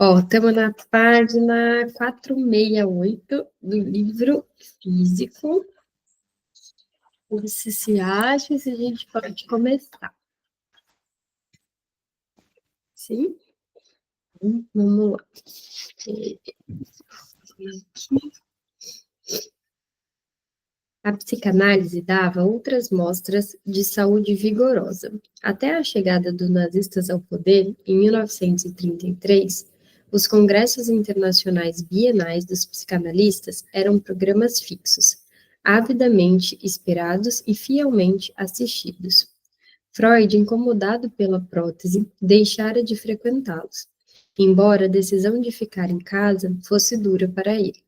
Ó, estamos na página 468 do livro físico. Você se acha se a gente pode começar? Sim? Vamos lá. A psicanálise dava outras mostras de saúde vigorosa. Até a chegada dos nazistas ao poder, em 1933, os congressos internacionais bienais dos psicanalistas eram programas fixos, avidamente esperados e fielmente assistidos. Freud, incomodado pela prótese, deixara de frequentá-los, embora a decisão de ficar em casa fosse dura para ele.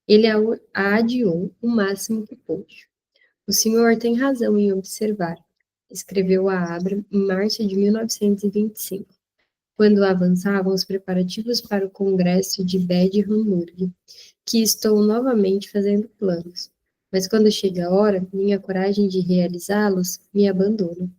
Ele a adiou o máximo que pôde. O senhor tem razão em observar, escreveu a Abram em março de 1925, quando avançavam os preparativos para o Congresso de Bad Hamburg, que estou novamente fazendo planos. Mas quando chega a hora, minha coragem de realizá-los me abandona.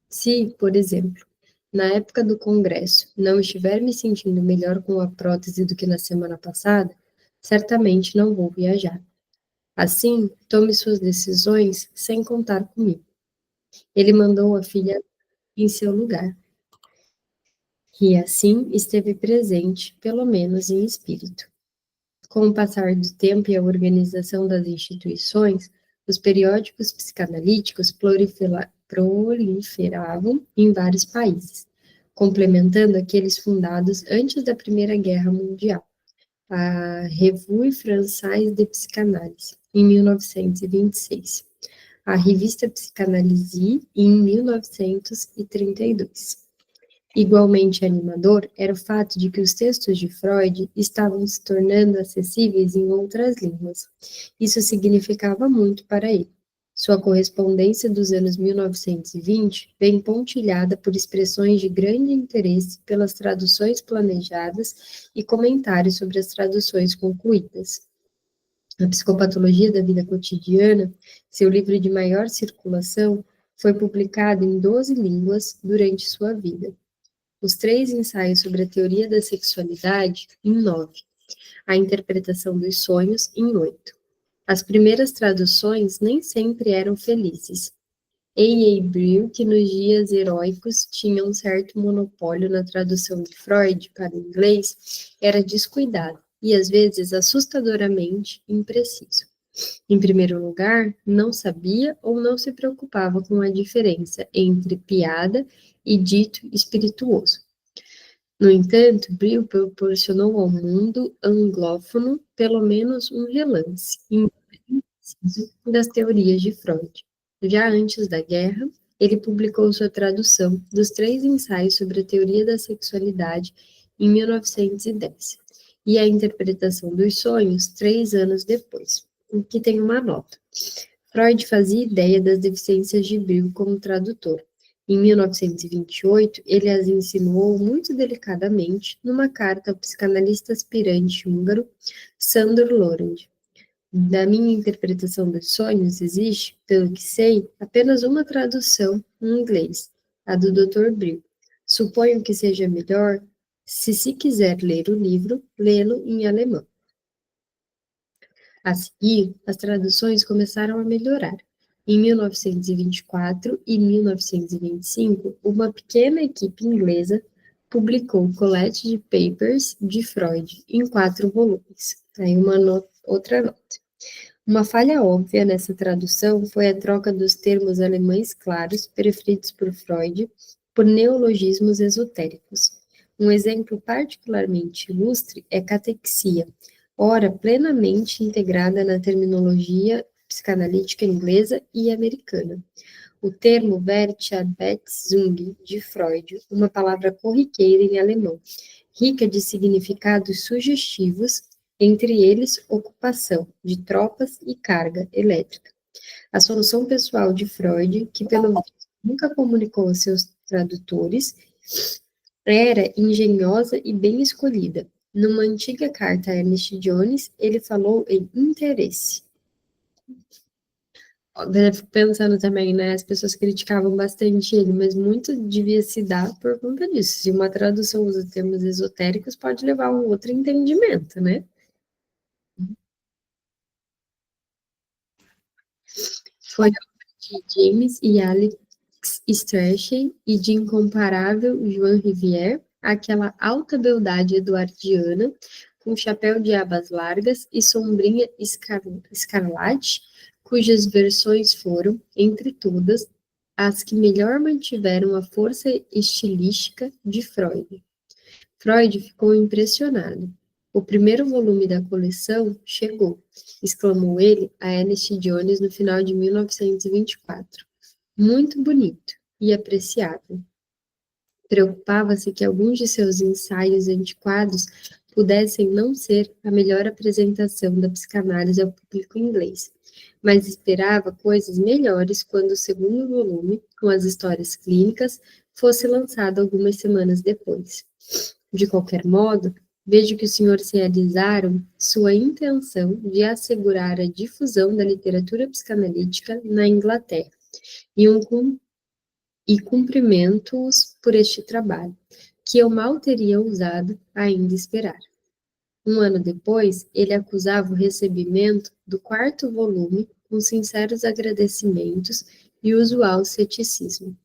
Se, por exemplo, na época do Congresso, não estiver me sentindo melhor com a prótese do que na semana passada, certamente não vou viajar. Assim, tome suas decisões sem contar comigo. Ele mandou a filha em seu lugar, e assim esteve presente, pelo menos em espírito. Com o passar do tempo e a organização das instituições, os periódicos psicanalíticos proliferavam em vários países, complementando aqueles fundados antes da Primeira Guerra Mundial. A Revue Française de Psychanalyse, em 1926. A Revista Psychanalyse, em 1932. Igualmente animador era o fato de que os textos de Freud estavam se tornando acessíveis em outras línguas. Isso significava muito para ele. Sua correspondência dos anos 1920 vem pontilhada por expressões de grande interesse pelas traduções planejadas e comentários sobre as traduções concluídas. A Psicopatologia da Vida Cotidiana, seu livro de maior circulação, foi publicado em 12 línguas durante sua vida. Os 3 ensaios sobre a teoria da sexualidade, em 9. A interpretação dos sonhos, em 8. As primeiras traduções nem sempre eram felizes. A. Brill, que nos dias heróicos tinha um certo monopólio na tradução de Freud para o inglês, era descuidado e às vezes assustadoramente impreciso. Em primeiro lugar, não sabia ou não se preocupava com a diferença entre piada e dito espirituoso. No entanto, Brill proporcionou ao mundo anglófono pelo menos um relance impreciso das teorias de Freud. Já antes da guerra, ele publicou sua tradução dos 3 ensaios sobre a teoria da sexualidade em 1910, e a interpretação dos sonhos 3 anos depois, o que tem uma nota. Freud fazia ideia das deficiências de Brill como tradutor. Em 1928, ele as insinuou muito delicadamente numa carta ao psicanalista aspirante húngaro Sándor Lorand. Da minha interpretação dos sonhos, existe, pelo que sei, apenas uma tradução em inglês, a do Dr. Brill. Suponho que seja melhor, se quiser ler o livro, lê-lo em alemão. A seguir, as traduções começaram a melhorar. Em 1924 e 1925, uma pequena equipe inglesa publicou o Colette de Papers de Freud em 4 volumes. Aí outra nota. Uma falha óbvia nessa tradução foi a troca dos termos alemães claros preferidos por Freud por neologismos esotéricos. Um exemplo particularmente ilustre é catexia, ora plenamente integrada na terminologia psicanalítica inglesa e americana. O termo Weltanschauung de Freud, uma palavra corriqueira em alemão, rica de significados sugestivos, entre eles ocupação de tropas e carga elétrica. A solução pessoal de Freud, que pelo visto nunca comunicou a seus tradutores, era engenhosa e bem escolhida. Numa antiga carta a Ernest Jones, ele falou em interesse. Eu fico pensando também, né? As pessoas criticavam bastante ele, mas muito devia se dar por conta disso. Se uma tradução usa termos esotéricos, pode levar a um outro entendimento, né? Foi obra de James e Alex Strachey e de incomparável Joan Rivière, aquela alta beldade eduardiana, com chapéu de abas largas e sombrinha escarlate, cujas versões foram, entre todas, as que melhor mantiveram a força estilística de Freud. Freud ficou impressionado. O primeiro volume da coleção chegou, exclamou ele a Ernest Jones no final de 1924. Muito bonito e apreciável. Preocupava-se que alguns de seus ensaios antiquados pudessem não ser a melhor apresentação da psicanálise ao público inglês, mas esperava coisas melhores quando o segundo volume, com as histórias clínicas, fosse lançado algumas semanas depois. De qualquer modo, vejo que os senhores realizaram sua intenção de assegurar a difusão da literatura psicanalítica na Inglaterra e cumprimento-os por este trabalho, que eu mal teria ousado ainda esperar. Um ano depois, ele acusava o recebimento do quarto volume com sinceros agradecimentos e usual ceticismo.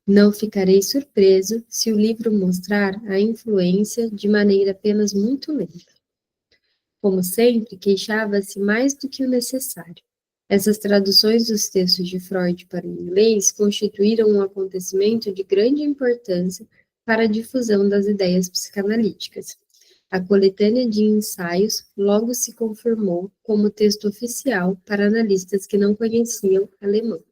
Não ficarei surpreso se o livro mostrar a influência de maneira apenas muito lenta. Como sempre, queixava-se mais do que o necessário. Essas traduções dos textos de Freud para o inglês constituíram um acontecimento de grande importância para a difusão das ideias psicanalíticas. A coletânea de ensaios logo se confirmou como texto oficial para analistas que não conheciam alemão.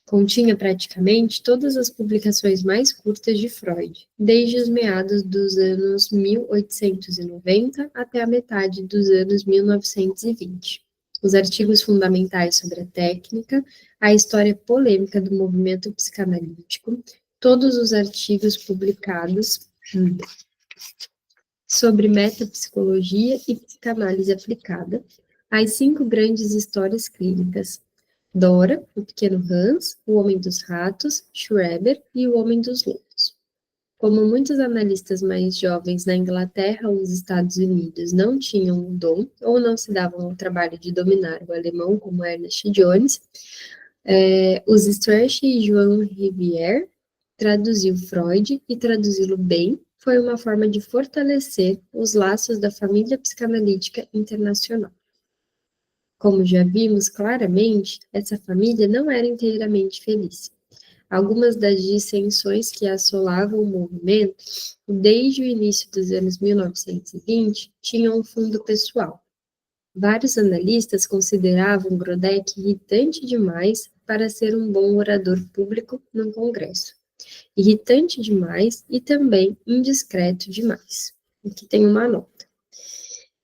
Continha praticamente todas as publicações mais curtas de Freud, desde os meados dos anos 1890 até a metade dos anos 1920. Os artigos fundamentais sobre a técnica, a história polêmica do movimento psicanalítico, todos os artigos publicados sobre metapsicologia e psicanálise aplicada, as 5 grandes histórias clínicas, Dora, o Pequeno Hans, o Homem dos Ratos, Schreber e o Homem dos Lobos. Como muitos analistas mais jovens na Inglaterra ou nos Estados Unidos não tinham o dom ou não se davam ao trabalho de dominar o alemão como Ernest Jones, os Strachey e Joan Rivière traduziu Freud e traduzi-lo bem foi uma forma de fortalecer os laços da família psicanalítica internacional. Como já vimos claramente, essa família não era inteiramente feliz. Algumas das dissensões que assolavam o movimento, desde o início dos anos 1920, tinham um fundo pessoal. Vários analistas consideravam Grodeck irritante demais para ser um bom orador público num congresso. Irritante demais e também indiscreto demais. Aqui tem uma nota.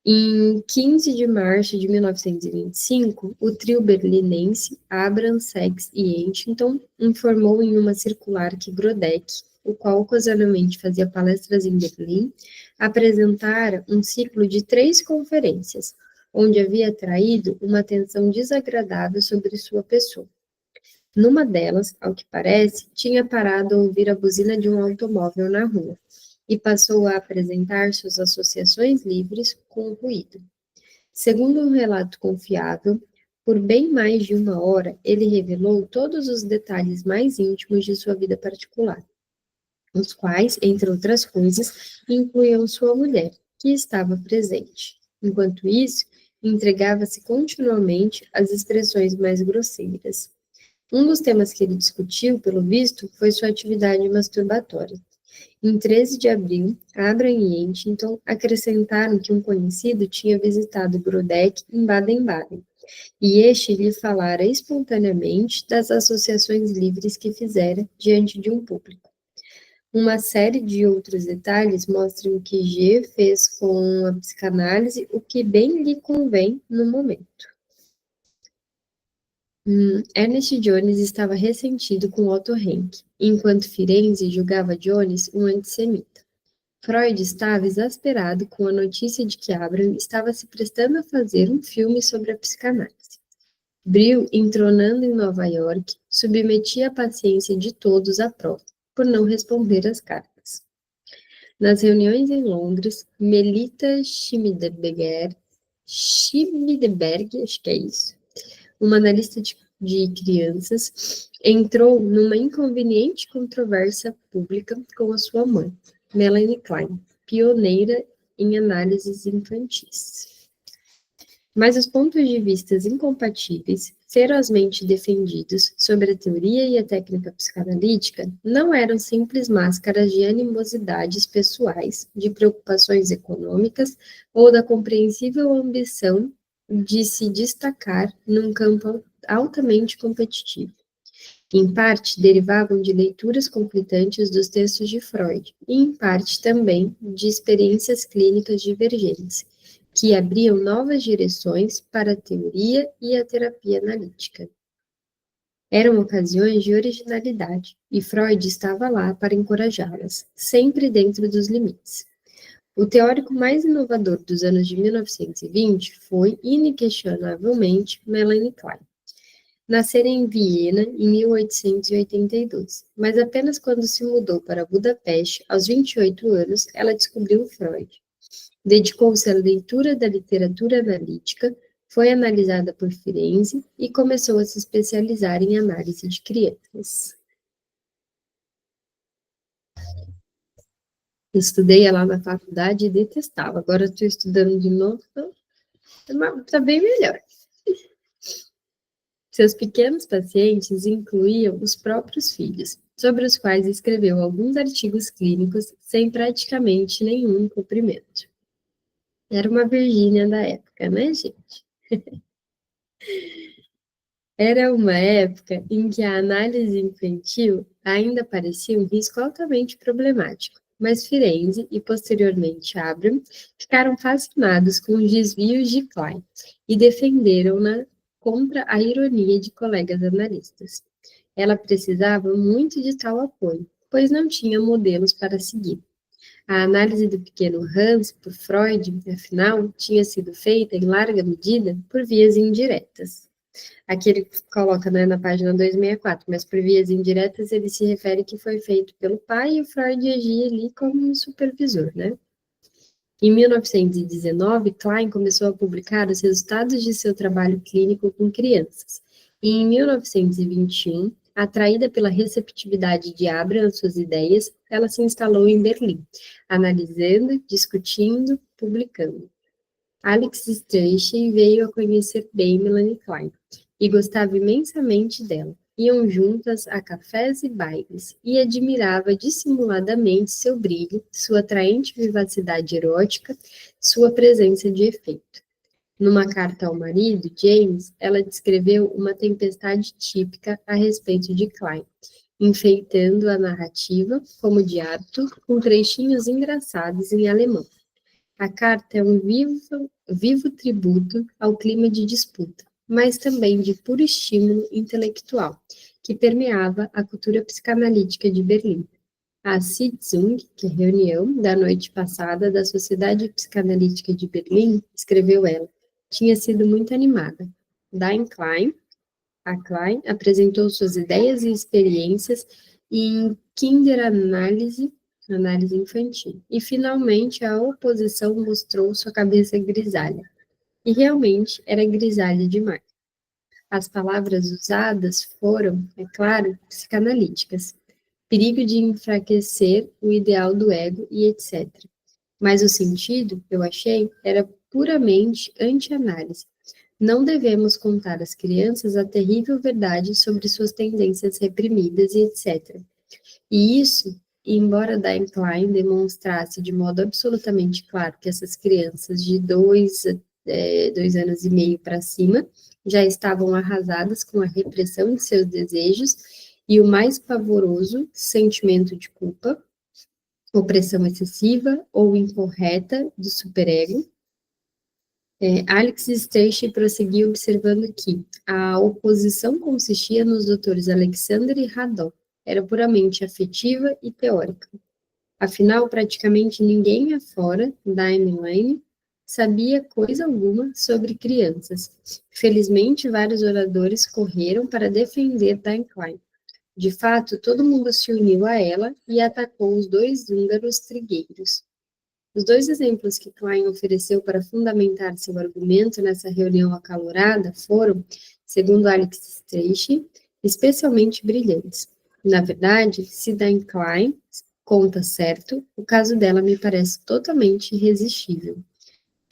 Em 15 de março de 1925, o trio berlinense Abraham, Sachs e Huntington informou em uma circular que Grodeck, o qual ocasionalmente fazia palestras em Berlim, apresentara um ciclo de 3 conferências, onde havia atraído uma atenção desagradável sobre sua pessoa. Numa delas, ao que parece, tinha parado a ouvir a buzina de um automóvel na rua e passou a apresentar suas associações livres com o ruído. Segundo um relato confiável, por bem mais de uma hora, ele revelou todos os detalhes mais íntimos de sua vida particular, os quais, entre outras coisas, incluíam sua mulher, que estava presente. Enquanto isso, entregava-se continuamente às expressões mais grosseiras. Um dos temas que ele discutiu, pelo visto, foi sua atividade masturbatória. Em 13 de abril, Abraham e Huntington acrescentaram que um conhecido tinha visitado Grodeck em Baden-Baden, e este lhe falara espontaneamente das associações livres que fizera diante de um público. Uma série de outros detalhes mostram que G fez com a psicanálise o que bem lhe convém no momento. Ernest Jones estava ressentido com Otto Rank, enquanto Firenze julgava Jones um antissemita. Freud estava exasperado com a notícia de que Abraham estava se prestando a fazer um filme sobre a psicanálise. Brill, entronando em Nova York, submetia a paciência de todos à prova, por não responder às cartas. Nas reuniões em Londres, Melita Schmidberg, acho que é isso, uma analista de crianças, entrou numa inconveniente controvérsia pública com a sua mãe, Melanie Klein, pioneira em análises infantis. Mas os pontos de vista incompatíveis, ferozmente defendidos sobre a teoria e a técnica psicanalítica, não eram simples máscaras de animosidades pessoais, de preocupações econômicas ou da compreensível ambição de se destacar num campo altamente competitivo. Em parte, derivavam de leituras conflitantes dos textos de Freud, e em parte também de experiências clínicas divergentes, que abriam novas direções para a teoria e a terapia analítica. Eram ocasiões de originalidade, e Freud estava lá para encorajá-las, sempre dentro dos limites. O teórico mais inovador dos anos de 1920 foi, inquestionavelmente, Melanie Klein. Nascera em Viena em 1882, mas apenas quando se mudou para Budapeste, aos 28 anos, ela descobriu Freud. Dedicou-se à leitura da literatura analítica, foi analisada por Firenze e começou a se especializar em análise de crianças. Estudei lá na faculdade e detestava. Agora estou estudando de novo, está bem melhor. Seus pequenos pacientes incluíam os próprios filhos, sobre os quais escreveu alguns artigos clínicos sem praticamente nenhum cumprimento. Era uma Virgínia da época, né, gente? Era uma época em que a análise infantil ainda parecia um risco altamente problemático, mas Firenze e, posteriormente, Abraham ficaram fascinados com os desvios de Klein e defenderam-na contra a ironia de colegas analistas. Ela precisava muito de tal apoio, pois não tinha modelos para seguir. A análise do pequeno Hans por Freud, afinal, tinha sido feita, em larga medida, por vias indiretas. Aqui ele coloca, né, na página 264, mas por vias indiretas ele se refere que foi feito pelo pai e o Freud agia ali como um supervisor, né? Em 1919, Klein começou a publicar os resultados de seu trabalho clínico com crianças. E em 1921, atraída pela receptividade de Abraham às suas ideias, ela se instalou em Berlim, analisando, discutindo, publicando. Alex Strachey veio a conhecer bem Melanie Klein e gostava imensamente dela. Iam juntas a cafés e bailes, e admirava dissimuladamente seu brilho, sua atraente vivacidade erótica, sua presença de efeito. Numa carta ao marido, James, ela descreveu uma tempestade típica a respeito de Klein, enfeitando a narrativa, como de hábito, com trechinhos engraçados em alemão. A carta é um vivo tributo ao clima de disputa, mas também de puro estímulo intelectual, que permeava a cultura psicanalítica de Berlim. A Sitzung, que é a reunião da noite passada da Sociedade Psicanalítica de Berlim, escreveu ela, tinha sido muito animada. A Klein apresentou suas ideias e experiências em Kinderanálise, análise infantil, e finalmente a oposição mostrou sua cabeça grisalha. E realmente era grisalha demais. As palavras usadas foram, é claro, psicanalíticas, perigo de enfraquecer o ideal do ego e etc. Mas o sentido, eu achei, era puramente anti-análise. Não devemos contar às crianças a terrível verdade sobre suas tendências reprimidas e etc. E isso, embora Diane Klein demonstrasse de modo absolutamente claro que essas crianças de 2 anos e meio para cima já estavam arrasadas com a repressão de seus desejos e o mais pavoroso sentimento de culpa, opressão excessiva ou incorreta do superego. Alex Strachey prosseguiu observando que a oposição consistia nos doutores Alexander e Hadot, era puramente afetiva e teórica. Afinal, praticamente ninguém afora Diane Lane sabia coisa alguma sobre crianças. Felizmente, vários oradores correram para defender Diane Klein. De fato, todo mundo se uniu a ela e atacou os dois húngaros trigueiros. Os dois exemplos que Klein ofereceu para fundamentar seu argumento nessa reunião acalorada foram, segundo Alex Streich, especialmente brilhantes. Na verdade, se Diane Klein conta certo, o caso dela me parece totalmente irresistível.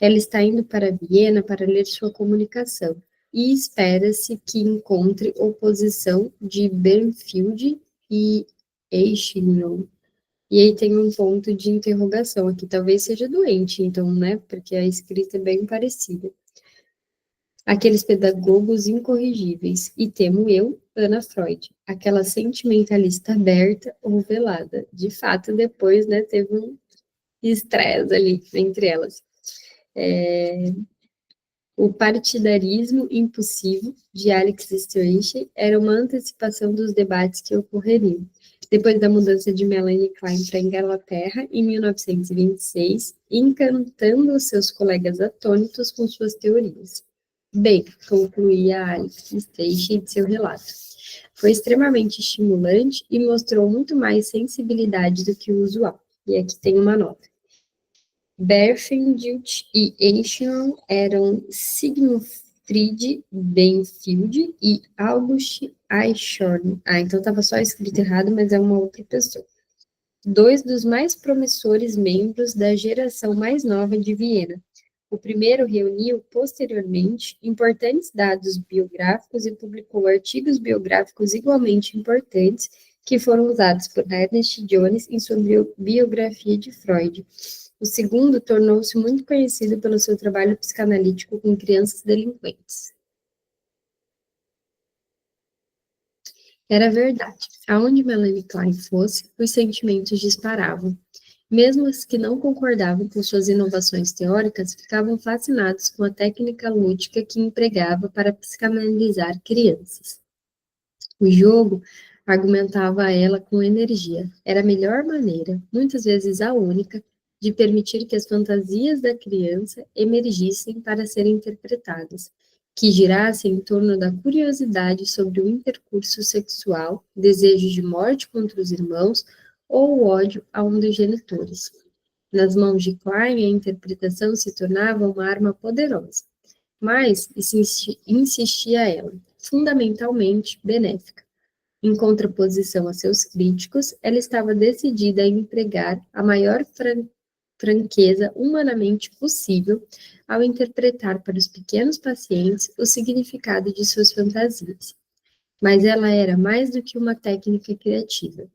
Ela está indo para Viena para ler sua comunicação, e espera-se que encontre oposição de Bernfield e Eichmann. E aí tem um ponto de interrogação aqui, talvez seja doente, então, né, porque a escrita é bem parecida. Aqueles pedagogos incorrigíveis, e temo eu, Ana Freud, aquela sentimentalista aberta ou velada. De fato, depois, né, teve um estresse ali entre elas. O partidarismo impulsivo de Alex Streich era uma antecipação dos debates que ocorreriam depois da mudança de Melanie Klein para a Inglaterra em 1926, encantando seus colegas atônitos com suas teorias. Bem, concluía Alex Streich de seu relato. Foi extremamente estimulante e mostrou muito mais sensibilidade do que o usual. E aqui tem uma nota. Bernfield e Eichmann eram Siegfried Benfield e August Eichhorn. Então estava só escrito errado, mas é uma outra pessoa. Dois dos mais promissores membros da geração mais nova de Viena. O primeiro reuniu, posteriormente, importantes dados biográficos e publicou artigos biográficos igualmente importantes que foram usados por Ernest Jones em sua biografia de Freud. O segundo tornou-se muito conhecido pelo seu trabalho psicanalítico com crianças delinquentes. Era verdade. Aonde Melanie Klein fosse, os sentimentos disparavam. Mesmo os que não concordavam com suas inovações teóricas ficavam fascinados com a técnica lúdica que empregava para psicanalizar crianças. O jogo, argumentava ela com energia, era a melhor maneira, muitas vezes a única, de permitir que as fantasias da criança emergissem para serem interpretadas, que girassem em torno da curiosidade sobre o intercurso sexual, desejo de morte contra os irmãos ou o ódio a um dos genitores. Nas mãos de Klein, a interpretação se tornava uma arma poderosa, mas, insistia ela, fundamentalmente benéfica. Em contraposição a seus críticos, ela estava decidida a empregar a maior franqueza humanamente possível ao interpretar para os pequenos pacientes o significado de suas fantasias. Mas ela era mais do que uma técnica criativa.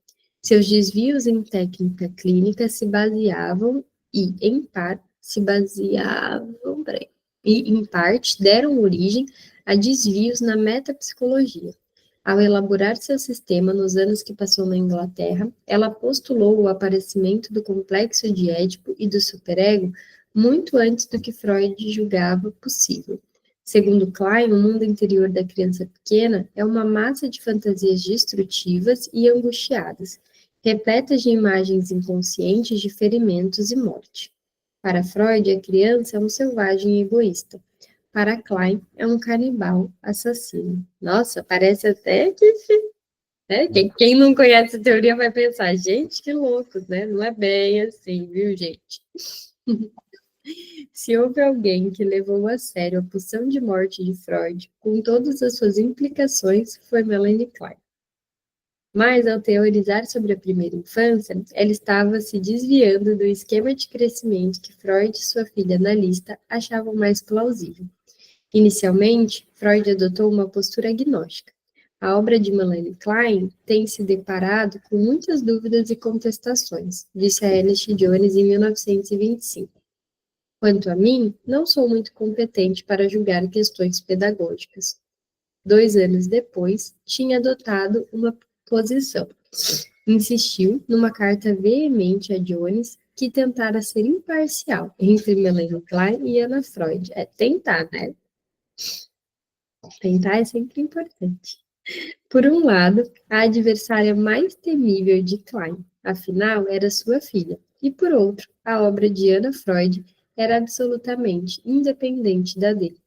Seus desvios em técnica clínica se baseavam e, em parte, deram origem a desvios na metapsicologia. Ao elaborar seu sistema nos anos que passou na Inglaterra, ela postulou o aparecimento do complexo de Édipo e do superego muito antes do que Freud julgava possível. Segundo Klein, o mundo interior da criança pequena é uma massa de fantasias destrutivas e angustiadas, repletas de imagens inconscientes de ferimentos e morte. Para Freud, a criança é um selvagem egoísta. Para Klein, é um canibal assassino. Nossa, parece até que... Né? Quem não conhece a teoria vai pensar, gente, que loucos, né? Não é bem assim, viu, gente? Se houve alguém que levou a sério a pulsão de morte de Freud, com todas as suas implicações, foi Melanie Klein. Mas, ao teorizar sobre a primeira infância, ela estava se desviando do esquema de crescimento que Freud e sua filha analista achavam mais plausível. Inicialmente, Freud adotou uma postura agnóstica. A obra de Melanie Klein tem se deparado com muitas dúvidas e contestações, disse a Ernest Jones em 1925. Quanto a mim, não sou muito competente para julgar questões pedagógicas. 2 anos depois, tinha adotado uma posição. Insistiu, numa carta veemente a Jones, que tentara ser imparcial entre Melanie Klein e Anna Freud. É tentar, né? Tentar é sempre importante. Por um lado, a adversária mais temível de Klein, afinal, era sua filha, e por outro, a obra de Anna Freud era absolutamente independente da dele.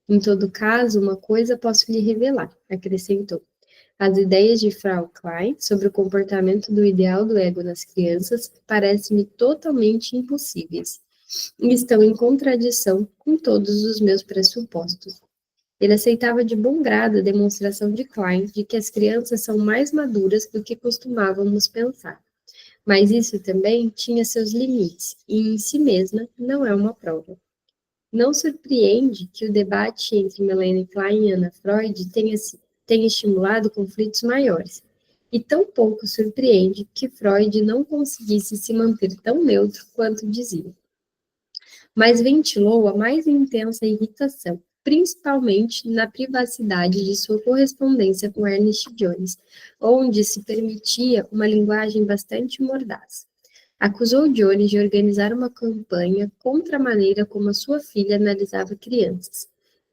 Em todo caso, uma coisa posso lhe revelar, acrescentou. As ideias de Frau Klein sobre o comportamento do ideal do ego nas crianças parecem-me totalmente impossíveis e estão em contradição com todos os meus pressupostos. Ele aceitava de bom grado a demonstração de Klein de que as crianças são mais maduras do que costumávamos pensar. Mas isso também tinha seus limites e, em si mesma, não é uma prova. Não surpreende que o debate entre Melanie Klein e Anna Freud tenha estimulado conflitos maiores. E tão pouco surpreende que Freud não conseguisse se manter tão neutro quanto dizia. Mas ventilou a mais intensa irritação, principalmente na privacidade de sua correspondência com Ernest Jones, onde se permitia uma linguagem bastante mordaz. Acusou Jones de organizar uma campanha contra a maneira como a sua filha analisava crianças.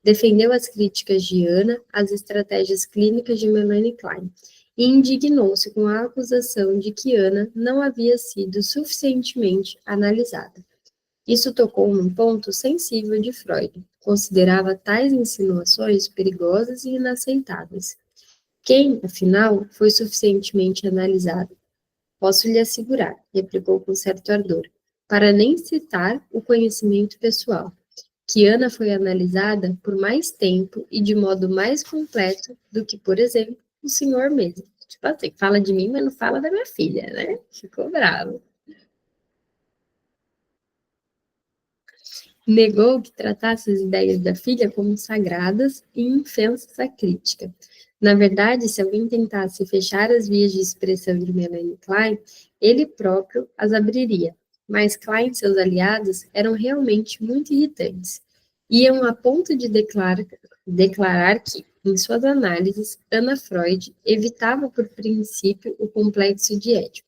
Defendeu as críticas de Anna às estratégias clínicas de Melanie Klein e indignou-se com a acusação de que Anna não havia sido suficientemente analisada. Isso tocou num ponto sensível de Freud. Considerava tais insinuações perigosas e inaceitáveis. Quem, afinal, foi suficientemente analisado? Posso lhe assegurar, replicou com certo ardor, para nem citar o conhecimento pessoal, que Ana foi analisada por mais tempo e de modo mais completo do que, por exemplo, o senhor mesmo. Tipo assim, fala de mim, mas não fala da minha filha, né? Ficou bravo. Negou que tratasse as ideias da filha como sagradas e infensas à crítica. Na verdade, se alguém tentasse fechar as vias de expressão de Melanie Klein, ele próprio as abriria. Mas Klein e seus aliados eram realmente muito irritantes. Iam a ponto de declarar que, em suas análises, Anna Freud evitava por princípio o complexo de Édipo.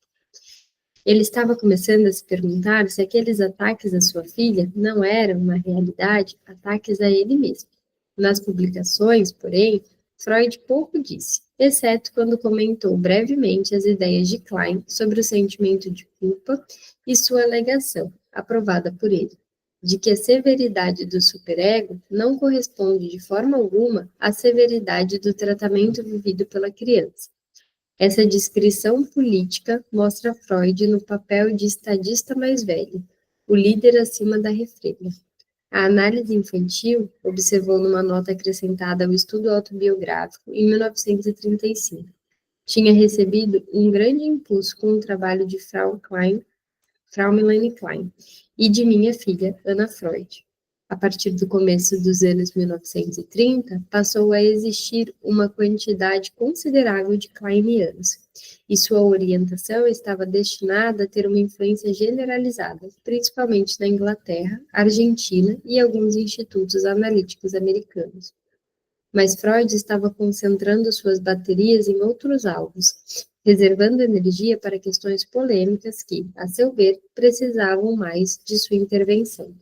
Ele estava começando a se perguntar se aqueles ataques à sua filha não eram, na realidade, ataques a ele mesmo. Nas publicações, porém, Freud pouco disse, exceto quando comentou brevemente as ideias de Klein sobre o sentimento de culpa e sua alegação, aprovada por ele, de que a severidade do superego não corresponde de forma alguma à severidade do tratamento vivido pela criança. Essa descrição política mostra Freud no papel de estadista mais velho, o líder acima da refrega. A análise infantil, observou numa nota acrescentada ao estudo autobiográfico em 1935, tinha recebido um grande impulso com o trabalho de Frau Melanie Klein, e de minha filha, Anna Freud. A partir do começo dos anos 1930, passou a existir uma quantidade considerável de kleinianos, e sua orientação estava destinada a ter uma influência generalizada, principalmente na Inglaterra, Argentina e alguns institutos analíticos americanos. Mas Freud estava concentrando suas baterias em outros alvos, reservando energia para questões polêmicas que, a seu ver, precisavam mais de sua intervenção.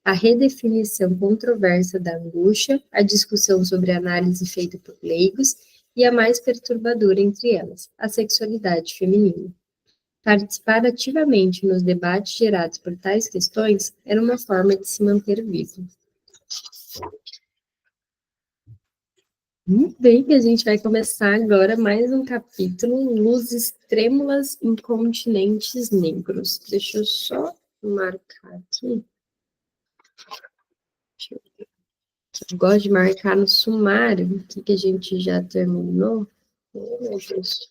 A redefinição controversa da angústia, a discussão sobre a análise feita por leigos e a mais perturbadora entre elas, a sexualidade feminina. Participar ativamente nos debates gerados por tais questões era uma forma de se manter vivo. Muito bem, a gente vai começar agora mais um capítulo, Luzes Trêmulas em Continentes Negros. Deixa eu só marcar aqui. Eu gosto de marcar no sumário o que a gente já terminou. Oh, meu Deus.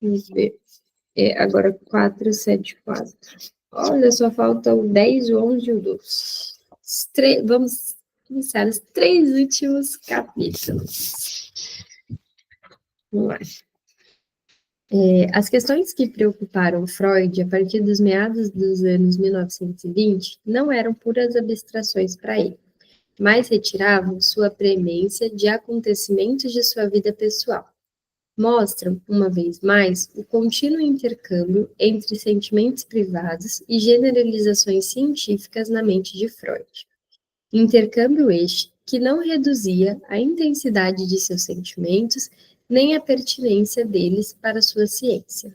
Vamos ver. Agora 474. Olha, só faltam o 10, o 11 e o 12. Vamos iniciar os 3 últimos capítulos. Vamos lá. As questões que preocuparam Freud a partir dos meados dos anos 1920 não eram puras abstrações para ele, mas retiravam sua premência de acontecimentos de sua vida pessoal. Mostram, uma vez mais, o contínuo intercâmbio entre sentimentos privados e generalizações científicas na mente de Freud. Intercâmbio este que não reduzia a intensidade de seus sentimentos nem a pertinência deles para sua ciência.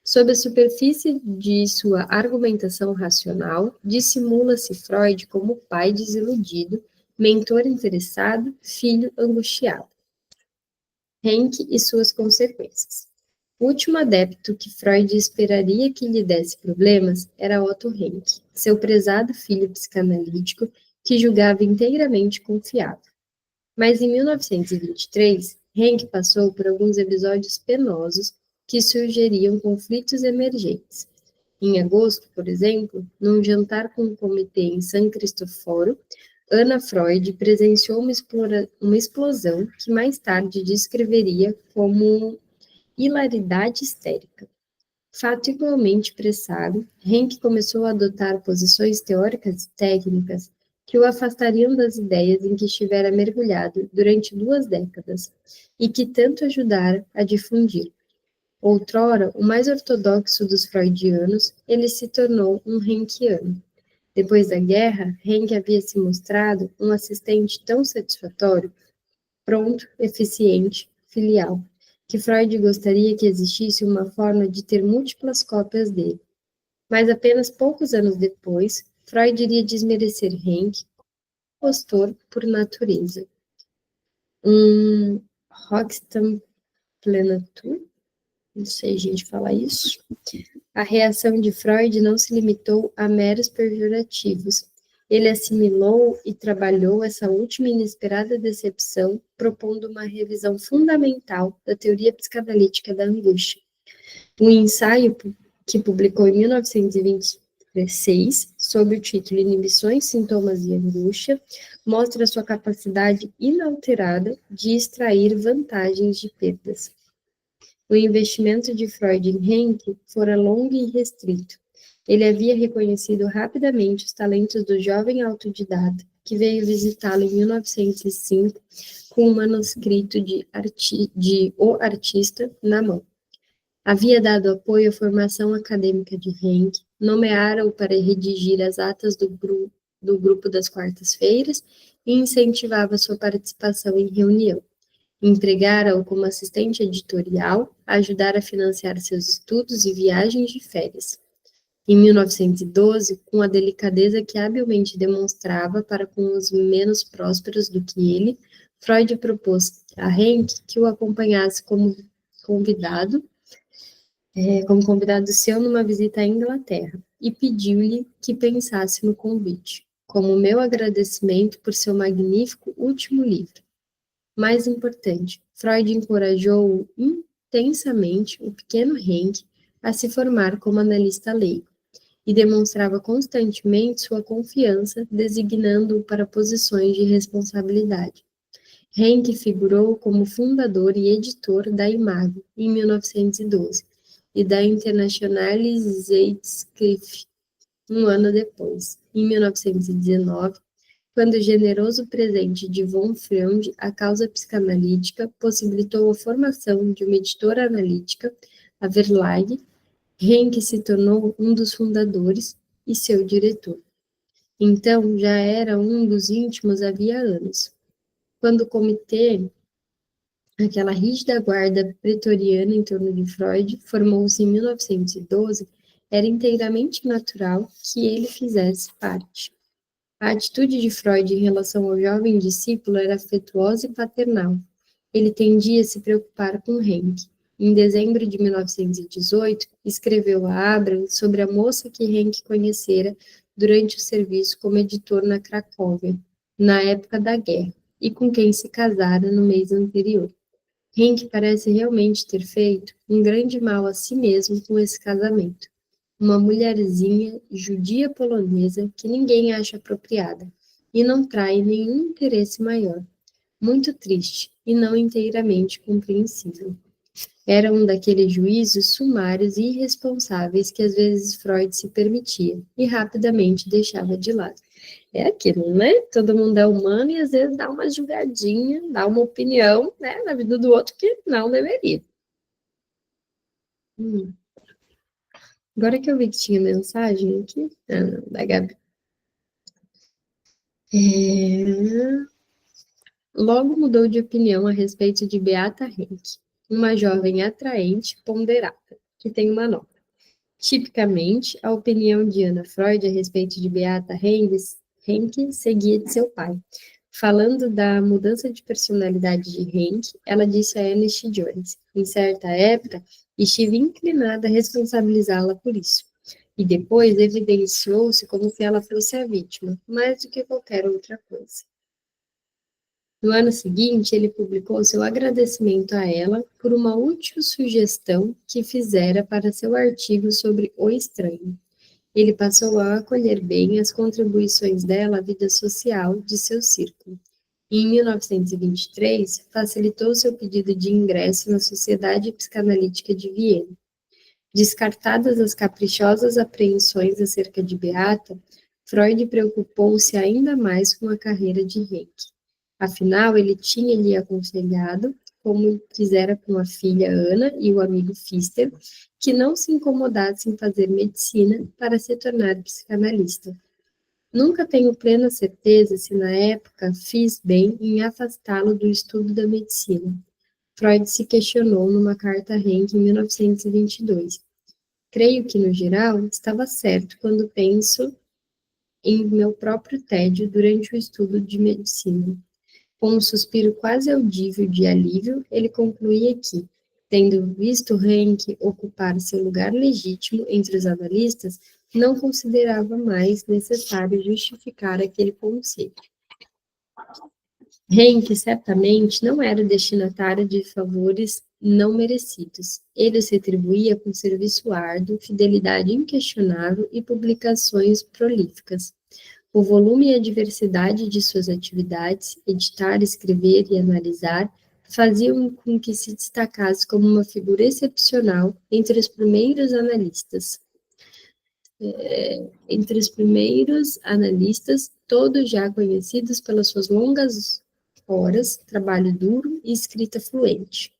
Sob a superfície de sua argumentação racional, dissimula-se Freud como pai desiludido, mentor interessado, filho angustiado. Henke e suas consequências. O último adepto que Freud esperaria que lhe desse problemas era Otto Henke, seu prezado filho psicanalítico, que julgava inteiramente confiável. Mas em 1923, Henke passou por alguns episódios penosos que sugeriam conflitos emergentes. Em agosto, por exemplo, num jantar com um comitê em San Cristoforo, Anna Freud presenciou uma explosão que mais tarde descreveria como hilaridade histérica. Fato igualmente pressável, Henke começou a adotar posições teóricas e técnicas que o afastariam das ideias em que estivera mergulhado durante 2 décadas e que tanto ajudaram a difundir. Outrora, o mais ortodoxo dos freudianos, ele se tornou um Henkeano. Depois da guerra, Henke havia se mostrado um assistente tão satisfatório, pronto, eficiente, filial, que Freud gostaria que existisse uma forma de ter múltiplas cópias dele. Mas apenas poucos anos depois, Freud iria desmerecer Henke como impostor por natureza. Hochstampflenatur, não sei gente falar isso. A reação de Freud não se limitou a meros pejorativos. Ele assimilou e trabalhou essa última inesperada decepção, propondo uma revisão fundamental da teoria psicanalítica da angústia. Um ensaio que publicou em 1926, sob o título Inibições, Sintomas e Angústia, mostra sua capacidade inalterada de extrair vantagens de perdas. O investimento de Freud em Henke fora longo e restrito. Ele havia reconhecido rapidamente os talentos do jovem autodidata, que veio visitá-lo em 1905 com um manuscrito de O Artista na mão. Havia dado apoio à formação acadêmica de Henke, nomeara-o para redigir as atas do grupo das quartas-feiras e incentivava sua participação em reunião. Empregara-o como assistente editorial, a ajudar a financiar seus estudos e viagens de férias. Em 1912, com a delicadeza que habilmente demonstrava para com os menos prósperos do que ele, Freud propôs a Henke que o acompanhasse como convidado seu numa visita à Inglaterra, e pediu-lhe que pensasse no convite, como meu agradecimento por seu magnífico último livro. Mais importante, Freud encorajou intensamente o pequeno Henke a se formar como analista leigo, e demonstrava constantemente sua confiança, designando-o para posições de responsabilidade. Henke figurou como fundador e editor da Imago, em 1912, e da Internationale Zeitschrift, um ano depois, em 1919, quando o generoso presente de von Freund à causa psicanalítica possibilitou a formação de uma editora analítica, a Verlag, Henke se tornou um dos fundadores e seu diretor. Então, já era um dos íntimos havia anos. Quando o comitê, aquela rígida guarda pretoriana em torno de Freud, formou-se em 1912, era inteiramente natural que ele fizesse parte. A atitude de Freud em relação ao jovem discípulo era afetuosa e paternal. Ele tendia a se preocupar com Henke. Em dezembro de 1918, escreveu a Abraham sobre a moça que Henke conhecera durante o serviço como editor na Cracóvia, na época da guerra, e com quem se casara no mês anterior. Henke parece realmente ter feito um grande mal a si mesmo com esse casamento. Uma mulherzinha judia polonesa que ninguém acha apropriada e não trai nenhum interesse maior. Muito triste e não inteiramente compreensível. Era um daqueles juízos sumários e irresponsáveis que às vezes Freud se permitia e rapidamente deixava de lado. É aquilo, né? Todo mundo é humano e às vezes dá uma julgadinha, dá uma opinião, né, na vida do outro que não deveria. Agora que eu vi que tinha mensagem aqui, da Gabi. Logo mudou de opinião a respeito de Beata Henke, uma jovem atraente, ponderada, que tem uma nota. Tipicamente, a opinião de Anna Freud a respeito de Beata Henke seguia de seu pai. Falando da mudança de personalidade de Henke, ela disse a Ernest Jones: em certa época, estive inclinada a responsabilizá-la por isso. E depois evidenciou-se como se ela fosse a vítima, mais do que qualquer outra coisa. No ano seguinte, ele publicou seu agradecimento a ela por uma útil sugestão que fizera para seu artigo sobre o estranho. Ele passou a acolher bem as contribuições dela à vida social de seu círculo. E, em 1923, facilitou seu pedido de ingresso na Sociedade Psicanalítica de Viena. Descartadas as caprichosas apreensões acerca de Beata, Freud preocupou-se ainda mais com a carreira de Henke. Afinal, ele tinha lhe aconselhado, como fizera com a filha Ana e o amigo Pfister, que não se incomodasse em fazer medicina para se tornar psicanalista. Nunca tenho plena certeza se na época fiz bem em afastá-lo do estudo da medicina. Freud se questionou numa carta a Henke em 1922. Creio que, no geral, estava certo quando penso em meu próprio tédio durante o estudo de medicina. Com um suspiro quase audível de alívio, ele concluía que, tendo visto Henke ocupar seu lugar legítimo entre os analistas, não considerava mais necessário justificar aquele conceito. Henke certamente não era destinatário de favores não merecidos. Ele os retribuía com serviço árduo, fidelidade inquestionável e publicações prolíficas. O volume e a diversidade de suas atividades, editar, escrever e analisar, faziam com que se destacasse como uma figura excepcional entre os primeiros analistas. Todos já conhecidos pelas suas longas horas, trabalho duro e escrita fluente.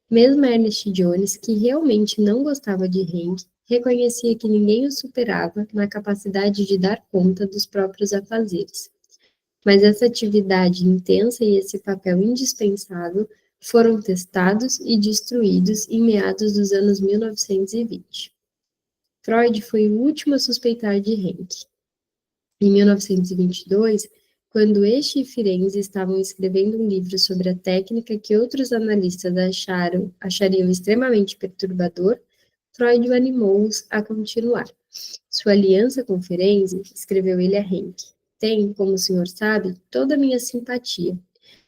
Mesmo Ernest Jones, que realmente não gostava de Henke, reconhecia que ninguém o superava na capacidade de dar conta dos próprios afazeres. Mas essa atividade intensa e esse papel indispensável foram testados e destruídos em meados dos anos 1920. Freud foi o último a suspeitar de Henke. Em 1922, quando este e Firenze estavam escrevendo um livro sobre a técnica que outros analistas achariam extremamente perturbador, Freud o animou-os a continuar. Sua aliança com Firenze, escreveu ele a Henke, tem, como o senhor sabe, toda a minha simpatia.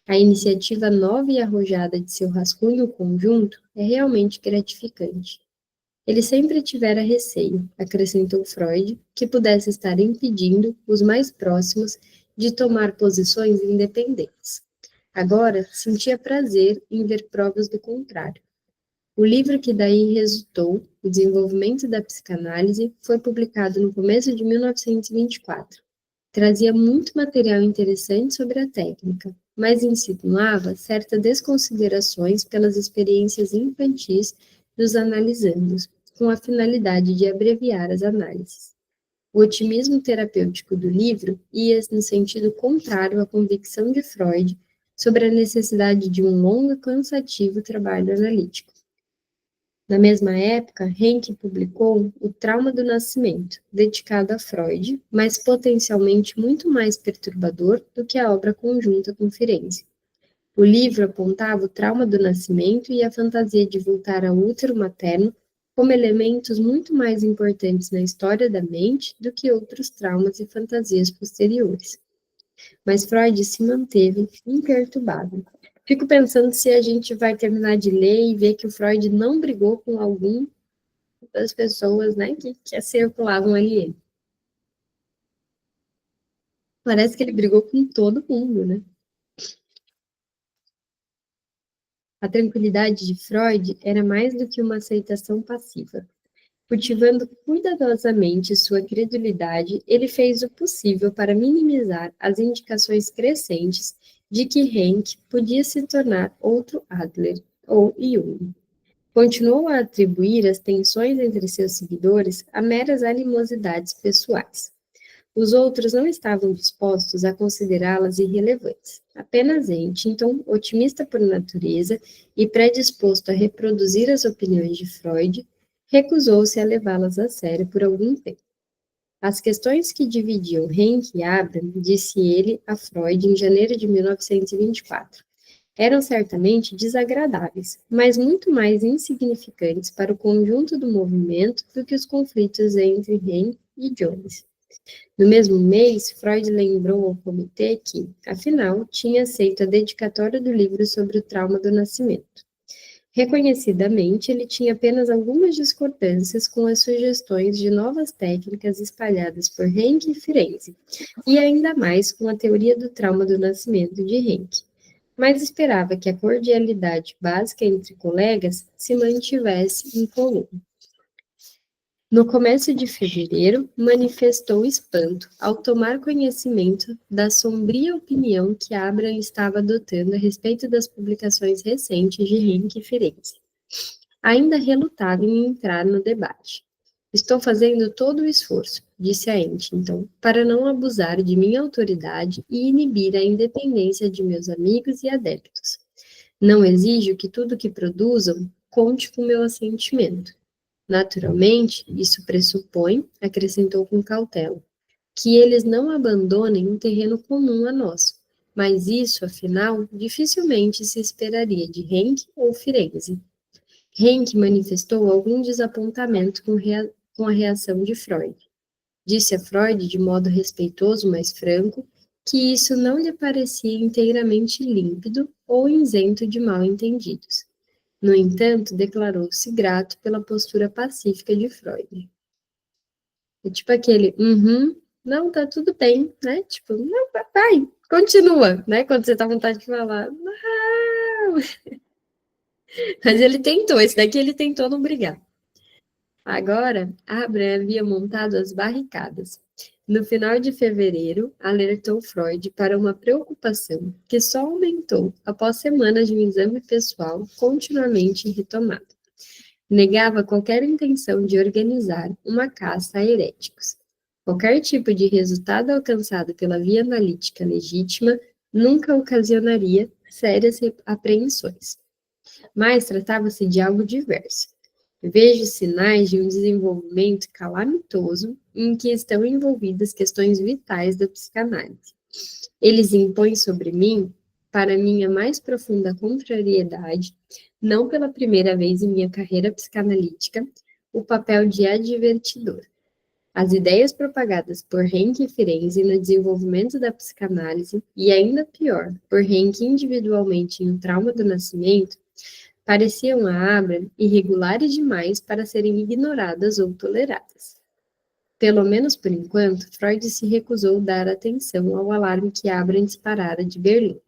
A iniciativa nova e arrojada de seu rascunho conjunto é realmente gratificante. Ele sempre tivera receio, acrescentou Freud, que pudesse estar impedindo os mais próximos de tomar posições independentes. Agora, sentia prazer em ver provas do contrário. O livro que daí resultou, O Desenvolvimento da Psicanálise, foi publicado no começo de 1924. Trazia muito material interessante sobre a técnica, mas insinuava certas desconsiderações pelas experiências infantis dos analisandos, com a finalidade de abreviar as análises. O otimismo terapêutico do livro ia no sentido contrário à convicção de Freud sobre a necessidade de um longo e cansativo trabalho analítico. Na mesma época, Henke publicou O Trauma do Nascimento, dedicado a Freud, mas potencialmente muito mais perturbador do que a obra conjunta com Firenze. O livro apontava o trauma do nascimento e a fantasia de voltar ao útero materno como elementos muito mais importantes na história da mente do que outros traumas e fantasias posteriores. Mas Freud se manteve imperturbável. Fico pensando se a gente vai terminar de ler e ver que o Freud não brigou com algum das pessoas, né, que circulavam ali. Parece que ele brigou com todo mundo, né? A tranquilidade de Freud era mais do que uma aceitação passiva. Cultivando cuidadosamente sua credulidade, ele fez o possível para minimizar as indicações crescentes de que Henke podia se tornar outro Adler ou Jung. Continuou a atribuir as tensões entre seus seguidores a meras animosidades pessoais. Os outros não estavam dispostos a considerá-las irrelevantes. Apenas Huntington, otimista por natureza e predisposto a reproduzir as opiniões de Freud, recusou-se a levá-las a sério por algum tempo. As questões que dividiam Henk e Abraham, disse ele a Freud em janeiro de 1924, eram certamente desagradáveis, mas muito mais insignificantes para o conjunto do movimento do que os conflitos entre Henk e Jones. No mesmo mês, Freud lembrou ao comitê que, afinal, tinha aceito a dedicatória do livro sobre o trauma do nascimento. Reconhecidamente, ele tinha apenas algumas discordâncias com as sugestões de novas técnicas espalhadas por Henk e Firenze, e ainda mais com a teoria do trauma do nascimento de Henk, mas esperava que a cordialidade básica entre colegas se mantivesse incolume. No começo de fevereiro, manifestou espanto ao tomar conhecimento da sombria opinião que Abraham estava adotando a respeito das publicações recentes de Henk e Firenze. Ainda relutava em entrar no debate. Estou fazendo todo o esforço, disse a Huntington, para não abusar de minha autoridade e inibir a independência de meus amigos e adeptos. Não exijo que tudo que produzam conte com meu assentimento. Naturalmente, isso pressupõe, acrescentou com cautela, que eles não abandonem um terreno comum a nós, mas isso, afinal, dificilmente se esperaria de Henk ou Firenze. Henk manifestou algum desapontamento com a reação de Freud. Disse a Freud, de modo respeitoso, mas franco, que isso não lhe parecia inteiramente límpido ou isento de mal-entendidos. No entanto, declarou-se grato pela postura pacífica de Freud. É tipo aquele, não, tá tudo bem, né? Tipo, não, vai, continua, né? Quando você tá com vontade de falar, não. Mas ele tentou, esse daqui ele tentou não brigar. Agora, Abraham havia montado as barricadas. No final de fevereiro, alertou Freud para uma preocupação que só aumentou após semanas de um exame pessoal continuamente retomado. Negava qualquer intenção de organizar uma caça a heréticos. Qualquer tipo de resultado alcançado pela via analítica legítima nunca ocasionaria sérias apreensões. Mas tratava-se de algo diverso. Vejo sinais de um desenvolvimento calamitoso em que estão envolvidas questões vitais da psicanálise. Eles impõem sobre mim, para minha mais profunda contrariedade, não pela primeira vez em minha carreira psicanalítica, o papel de advertidor. As ideias propagadas por Henk e Firenze no desenvolvimento da psicanálise, e ainda pior, por Henk individualmente no trauma do nascimento, pareciam a Abraham irregulares demais para serem ignoradas ou toleradas. Pelo menos por enquanto, Freud se recusou a dar atenção ao alarme que Abraham disparara de Berlim.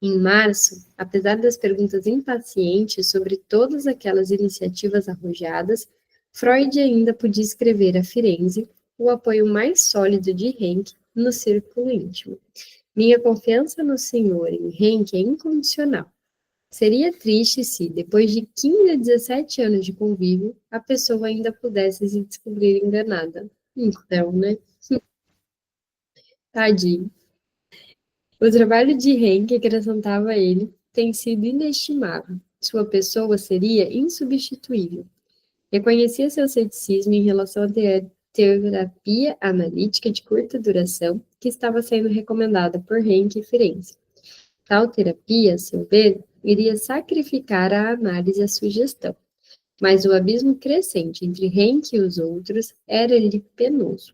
Em março, apesar das perguntas impacientes sobre todas aquelas iniciativas arrojadas, Freud ainda podia escrever a Firenze o apoio mais sólido de Henk no círculo íntimo. Minha confiança no senhor em Henk é incondicional. Seria triste se, depois de 15 a 17 anos de convívio, a pessoa ainda pudesse se descobrir enganada. Então, né? Tadinho. O trabalho de Henk, acrescentava ele, tem sido inestimável. Sua pessoa seria insubstituível. Reconhecia seu ceticismo em relação à terapia analítica de curta duração que estava sendo recomendada por Henk e Firenze. Tal terapia, a seu ver, iria sacrificar a análise e a sugestão, mas o abismo crescente entre Henk e os outros era-lhe penoso.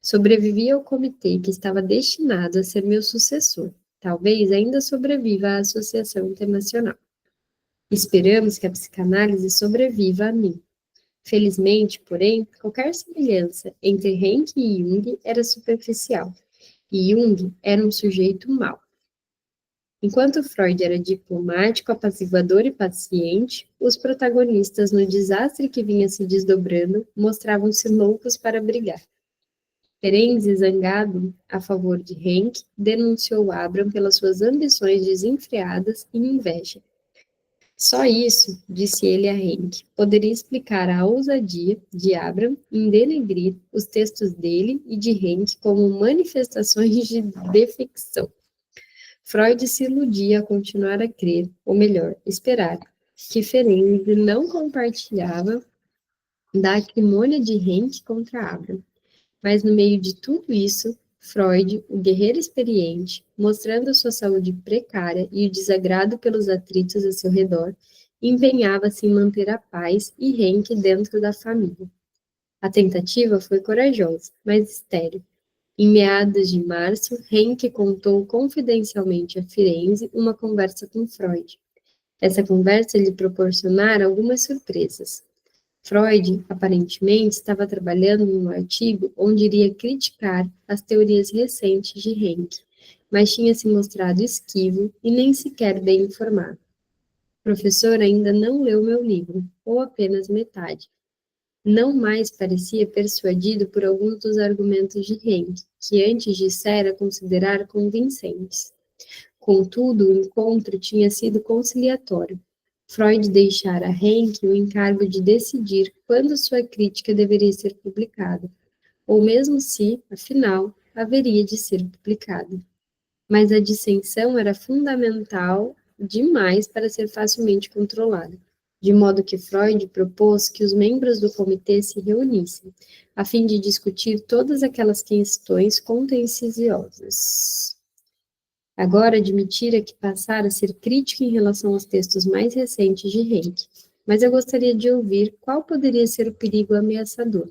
Sobrevivia ao comitê que estava destinado a ser meu sucessor. Talvez ainda sobreviva à Associação Internacional. Esperamos que a psicanálise sobreviva a mim. Felizmente, porém, qualquer semelhança entre Henk e Jung era superficial, e Jung era um sujeito mau. Enquanto Freud era diplomático, apaziguador e paciente, os protagonistas no desastre que vinha se desdobrando mostravam-se loucos para brigar. Ferenzi, zangado a favor de Henk, denunciou Abraham pelas suas ambições desenfreadas e inveja. Só isso, disse ele a Henk, poderia explicar a ousadia de Abraham em denegrir os textos dele e de Henk como manifestações de defecção. Freud se iludia a continuar a crer, ou melhor, esperar, que Ferenzi não compartilhava da acrimônia de Henke contra Abraham. Mas no meio de tudo isso, Freud, o guerreiro experiente, mostrando sua saúde precária e o desagrado pelos atritos a seu redor, empenhava-se em manter a paz e Henke dentro da família. A tentativa foi corajosa, mas estéril. Em meados de março, Henke contou confidencialmente a Firenze uma conversa com Freud. Essa conversa lhe proporcionara algumas surpresas. Freud, aparentemente, estava trabalhando num artigo onde iria criticar as teorias recentes de Henke, mas tinha se mostrado esquivo e nem sequer bem informado. O professor ainda não leu meu livro, ou apenas metade. Não mais parecia persuadido por alguns dos argumentos de Henke, que antes dissera considerar convincentes. Contudo, o encontro tinha sido conciliatório. Freud deixara a Henke o encargo de decidir quando sua crítica deveria ser publicada, ou mesmo se, afinal, haveria de ser publicada. Mas a dissensão era fundamental demais para ser facilmente controlada, de modo que Freud propôs que os membros do comitê se reunissem, a fim de discutir todas aquelas questões contenciosas. Agora admitira que passara a ser crítico em relação aos textos mais recentes de Henke, mas eu gostaria de ouvir qual poderia ser o perigo ameaçador.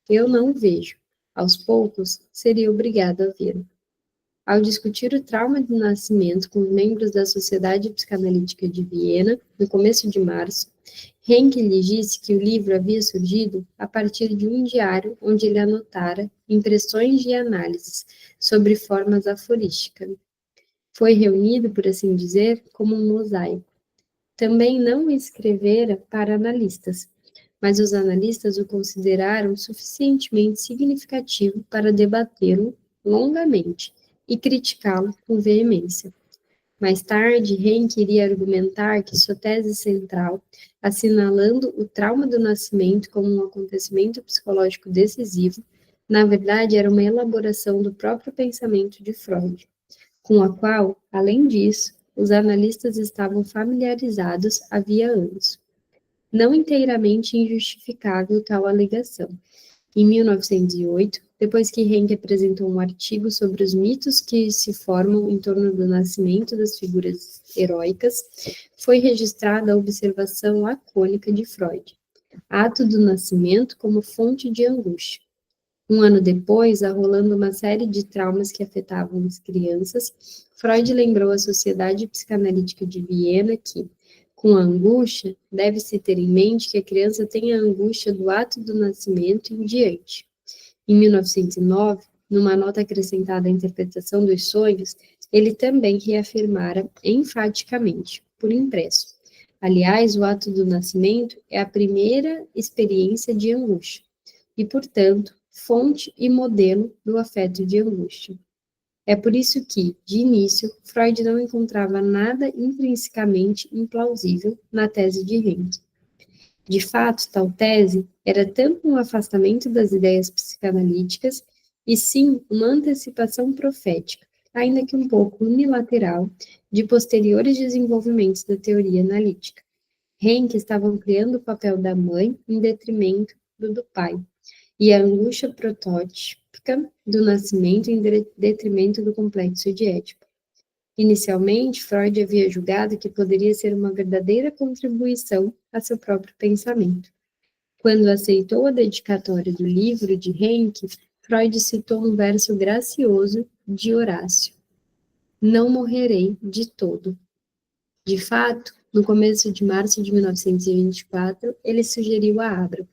Eu não o vejo. Aos poucos, seria obrigado a vê-lo. Ao discutir o trauma do nascimento com os membros da Sociedade Psicanalítica de Viena, no começo de março, Henke lhe disse que o livro havia surgido a partir de um diário onde ele anotara impressões e análises sobre formas aforísticas. Foi reunido, por assim dizer, como um mosaico. Também não o escrevera para analistas, mas os analistas o consideraram suficientemente significativo para debatê-lo longamente e criticá-lo com veemência. Mais tarde, Henke iria argumentar que sua tese central, assinalando o trauma do nascimento como um acontecimento psicológico decisivo, na verdade era uma elaboração do próprio pensamento de Freud, com a qual, além disso, os analistas estavam familiarizados havia anos. Não inteiramente injustificável tal alegação. Em 1908, depois que Henke apresentou um artigo sobre os mitos que se formam em torno do nascimento das figuras heróicas, foi registrada a observação lacônica de Freud: ato do nascimento como fonte de angústia. Um ano depois, arrolando uma série de traumas que afetavam as crianças, Freud lembrou à Sociedade Psicanalítica de Viena que, com a angústia, deve-se ter em mente que a criança tem a angústia do ato do nascimento em diante. Em 1909, numa nota acrescentada à interpretação dos sonhos, ele também reafirmara enfaticamente, por impresso. Aliás, o ato do nascimento é a primeira experiência de angústia e, portanto, fonte e modelo do afeto de angústia. É por isso que, de início, Freud não encontrava nada intrinsecamente implausível na tese de Henke. De fato, tal tese era tanto um afastamento das ideias psicanalíticas e sim uma antecipação profética, ainda que um pouco unilateral, de posteriores desenvolvimentos da teoria analítica. Henke estava ampliando o papel da mãe em detrimento do pai, e a angústia protótipica do nascimento em detrimento do complexo de Édipo. Inicialmente, Freud havia julgado que poderia ser uma verdadeira contribuição a seu próprio pensamento. Quando aceitou a dedicatória do livro de Henke, Freud citou um verso gracioso de Horácio: "Não morrerei de todo". De fato, no começo de março de 1924, ele sugeriu a Abra: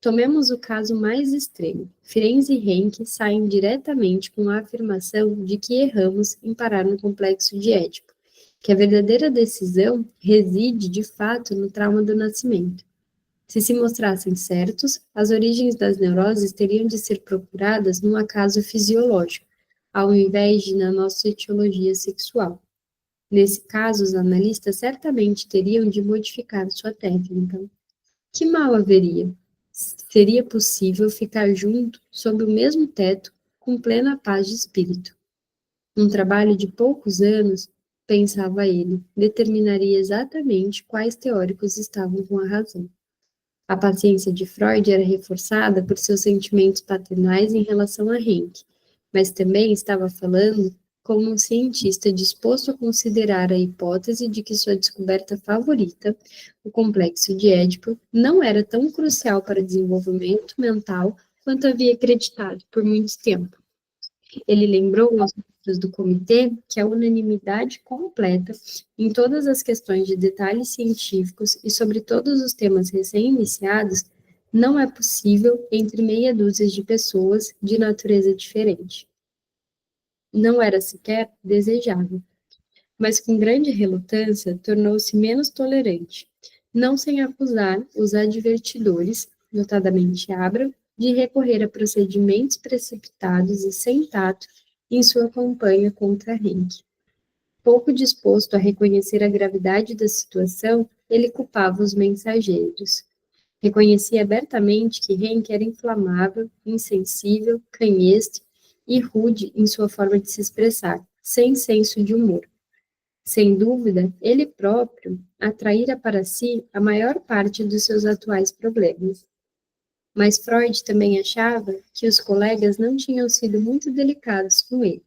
tomemos o caso mais extremo. Firenze e Henke saem diretamente com a afirmação de que erramos em parar no complexo de Édipo, que a verdadeira decisão reside, de fato, no trauma do nascimento. Se mostrassem certos, as origens das neuroses teriam de ser procuradas num acaso fisiológico, ao invés de na nossa etiologia sexual. Nesse caso, os analistas certamente teriam de modificar sua técnica. Que mal haveria? Seria possível ficar junto, sob o mesmo teto, com plena paz de espírito. Um trabalho de poucos anos, pensava ele, determinaria exatamente quais teóricos estavam com a razão. A paciência de Freud era reforçada por seus sentimentos paternais em relação a Henk, mas também estava falando como um cientista disposto a considerar a hipótese de que sua descoberta favorita, o complexo de Édipo, não era tão crucial para o desenvolvimento mental quanto havia acreditado por muito tempo. Ele lembrou aos membros do comitê que a unanimidade completa em todas as questões de detalhes científicos e sobre todos os temas recém-iniciados não é possível entre meia dúzia de pessoas de natureza diferente. Não era sequer desejável, mas com grande relutância tornou-se menos tolerante, não sem acusar os advertidores, notadamente Abram, de recorrer a procedimentos precipitados e sem tato em sua campanha contra Henk. Pouco disposto a reconhecer a gravidade da situação, ele culpava os mensageiros. Reconhecia abertamente que Henk era inflamável, insensível, canheste e rude em sua forma de se expressar, sem senso de humor. Sem dúvida, ele próprio atraíra para si a maior parte dos seus atuais problemas. Mas Freud também achava que os colegas não tinham sido muito delicados com ele.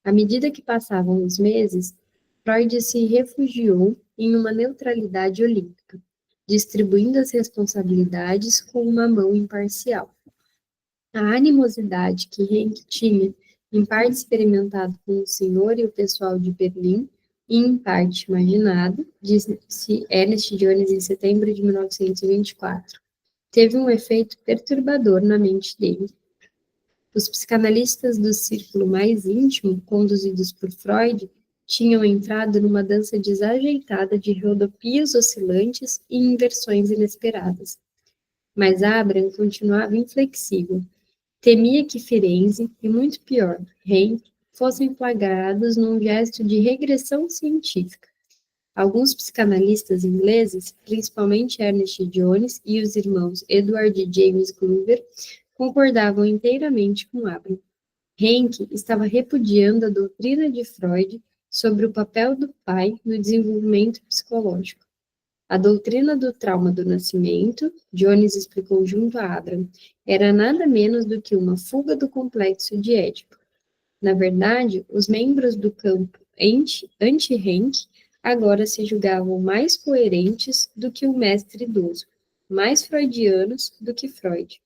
À medida que passavam os meses, Freud se refugiou em uma neutralidade olímpica, distribuindo as responsabilidades com uma mão imparcial. A animosidade que Henk tinha, em parte experimentado com o senhor e o pessoal de Berlim, e em parte imaginado, disse Ernest Jones em setembro de 1924, teve um efeito perturbador na mente dele. Os psicanalistas do círculo mais íntimo, conduzidos por Freud, tinham entrado numa dança desajeitada de rodopias oscilantes e inversões inesperadas. Mas Abraham continuava inflexível. Temia que Firenze, e muito pior, Henk, fossem flagrados num gesto de regressão científica. Alguns psicanalistas ingleses, principalmente Ernest Jones e os irmãos Edward e James Glover, concordavam inteiramente com Abraham. Henk estava repudiando a doutrina de Freud sobre o papel do pai no desenvolvimento psicológico. A doutrina do trauma do nascimento, Jones explicou junto a Abraham, era nada menos do que uma fuga do complexo de Édipo. Na verdade, os membros do campo anti-Henk agora se julgavam mais coerentes do que o mestre idoso, mais freudianos do que Freud.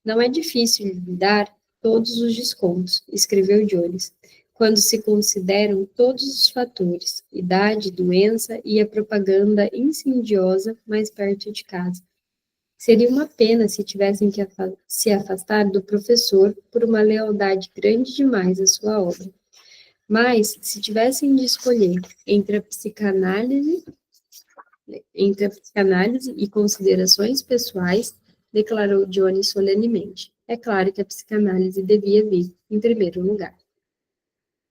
Não é difícil lhe dar todos os descontos, escreveu Jones, quando se consideram todos os fatores, idade, doença e a propaganda insidiosa mais perto de casa. Seria uma pena se tivessem que se afastar do professor por uma lealdade grande demais à sua obra. Mas, se tivessem de escolher entre a psicanálise e considerações pessoais, declarou Jones solenemente. É claro que a psicanálise devia vir em primeiro lugar.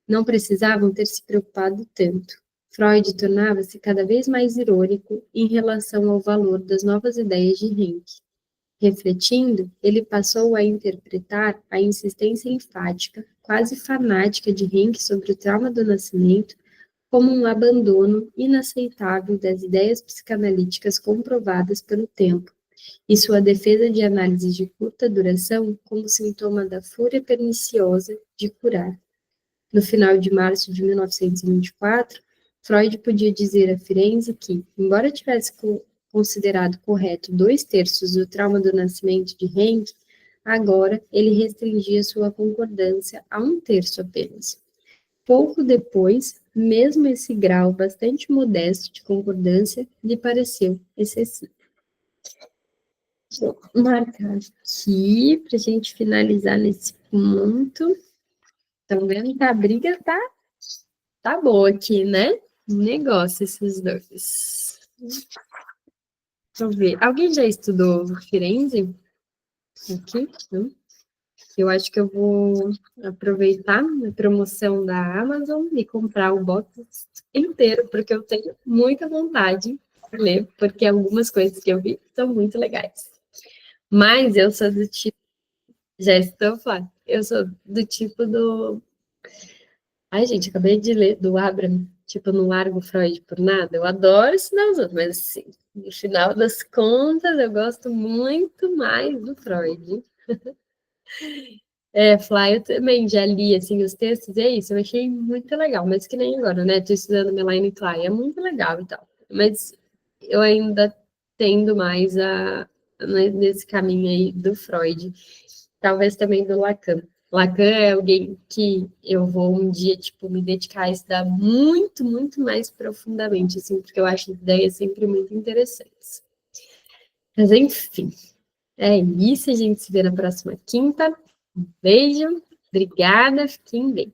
Não precisavam ter se preocupado tanto. Freud tornava-se cada vez mais irônico em relação ao valor das novas ideias de Henk. Refletindo, ele passou a interpretar a insistência enfática, quase fanática de Henk sobre o trauma do nascimento como um abandono inaceitável das ideias psicanalíticas comprovadas pelo tempo, e sua defesa de análises de curta duração como sintoma da fúria perniciosa de curar. No final de março de 1924, Freud podia dizer a Firenze que, embora tivesse considerado correto 2/3 do trauma do nascimento de Henk, agora ele restringia sua concordância a 1/3 apenas. Pouco depois, mesmo esse grau bastante modesto de concordância lhe pareceu excessivo. Vou marcar aqui para a gente finalizar nesse ponto. Estão vendo que a briga tá boa aqui, né? Negócio esses dois. Deixa eu ver. Alguém já estudou Firenze? Aqui? Não? Eu acho que eu vou aproveitar a promoção da Amazon e comprar o box inteiro, porque eu tenho muita vontade de ler, porque algumas coisas que eu vi são muito legais. Mas eu sou do tipo... Já estou falando. Eu sou do tipo do... Ai, gente, acabei de ler do Abraham. tipo, não largo o Freud por nada. Eu adoro estudar os outros, mas assim, no final das contas, eu gosto muito mais do Freud. Fly, eu também já li, assim, os textos, e é isso, eu achei muito legal, mas que nem agora, né, tô estudando Melanie Klein, é muito legal e tal, mas eu ainda tendo mais nesse caminho aí do Freud, talvez também do Lacan. Lacan é alguém que eu vou um dia, tipo, me dedicar a estudar muito, muito mais profundamente, assim, porque eu acho ideias sempre muito interessantes. Mas, enfim, é isso, a gente se vê na próxima quinta. Beijo, obrigada, fiquem bem.